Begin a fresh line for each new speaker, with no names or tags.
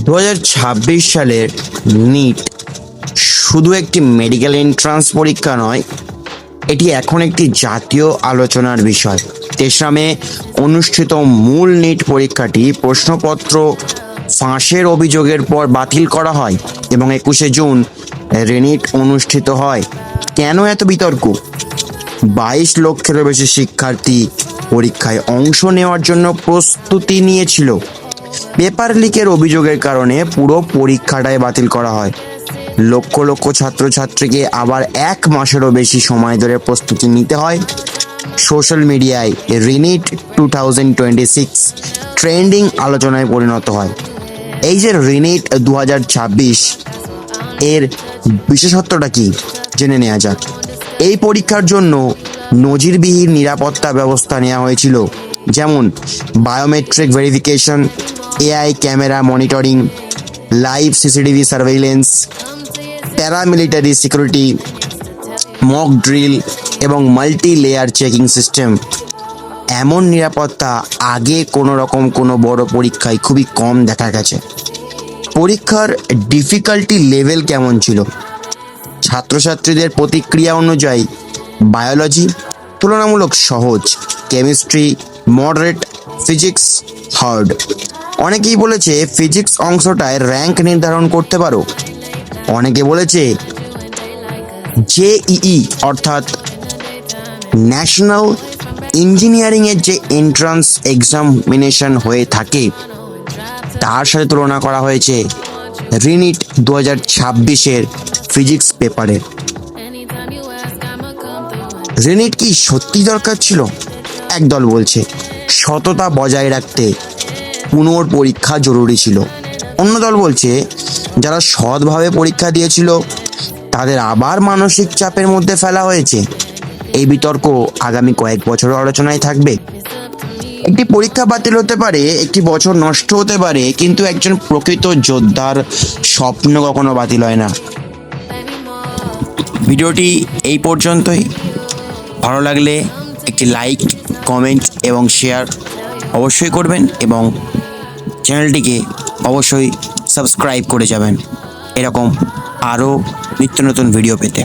2026 সালের নিট শুধু একটি মেডিকেল এন্ট্রান্স পরীক্ষা নয়, এটি এখন একটি জাতীয় আলোচনার বিষয়। 3রা মে অনুষ্ঠিত মূল নিট পরীক্ষাটি প্রশ্নপত্র ফাঁসের অভিযোগের পর বাতিল করা হয় এবং 21শে জুন রিনিট অনুষ্ঠিত হয়। কেন এত বিতর্ক? 22 লক্ষেরও বেশি শিক্ষার্থী পরীক্ষায় অংশ নেওয়ার জন্য প্রস্তুতি নিয়েছিল। পেপার লিকের অভিযোগের কারণে পুরো পরীক্ষাটাই বাতিল করা হয়। লক্ষ লক্ষ ছাত্রছাত্রীকে আবার 1 মাসেরও বেশি সময় ধরে প্রস্তুতি নিতে হয়। সোশ্যাল মিডিয়ায় রিনিট 2026 ট্রেন্ডিং আলোচনায় পরিণত হয়। এই যে রিনিট 2026 এর বিশেষত্বটা কি জেনে নেওয়া যাক। এই পরীক্ষার জন্য নজিরবিহীন নিরাপত্তা ব্যবস্থা নেওয়া হয়েছিল, যেমন biometric verification, AI camera monitoring, live CCTV surveillance, paramilitary security, mock drill এবং মাল্টি লেয়ার চেকিং সিস্টেম। এমন নিরাপত্তা আগে কোনো বড় পরীক্ষায় খুবই কম দেখা গেছে। পরীক্ষার ডিফিকাল্টি লেভেল কেমন ছিল? ছাত্রছাত্রীদের প্রতিক্রিয়া অনুযায়ী বায়োলজি তুলনামূলক সহজ, কেমিস্ট্রি মডারেট, ফিজিক্স হার্ড। অনেকেই বলেছে ফিজিক্স অংশটায় র্যাঙ্ক নির্ধারণ করতে পারো। অনেকে বলেছে জেইই অর্থাৎ ন্যাশনাল ইঞ্জিনিয়ারিংয়ের যে এন্ট্রান্স এক্সামিনেশন হয়ে থাকে তার সাথে তুলনা করা হয়েছে রিনিট 2026-এর ফিজিক্স পেপারে। রিনিট কি সত্যি দরকার ছিল? একদল বলছে সততা বজায় রাখতে পুনর্পরীক্ষা জরুরি ছিল। অন্য দল বলছে যারা সৎভাবে পরীক্ষা দিয়েছিল তাদের আবার মানসিক চাপের মধ্যে ফেলা হয়েছে। এই বিতর্ক আগামী কয়েক বছর আলোচনায় থাকবে। একটি পরীক্ষা বাতিল হতে পারে, একটি বছর নষ্ট হতে পারে, কিন্তু একজন প্রকৃত যোদ্ধার স্বপ্ন কখনো বাতিল হয় না। ভিডিওটি এই পর্যন্তই। ভালো লাগলে একটি লাইক, কমেন্ট এবং শেয়ার অবশ্যই করবেন এবং চ্যানেলটিকে অবশ্যই সাবস্ক্রাইব করে যাবেন এরকম আরও নিত্য নতুন ভিডিও পেতে।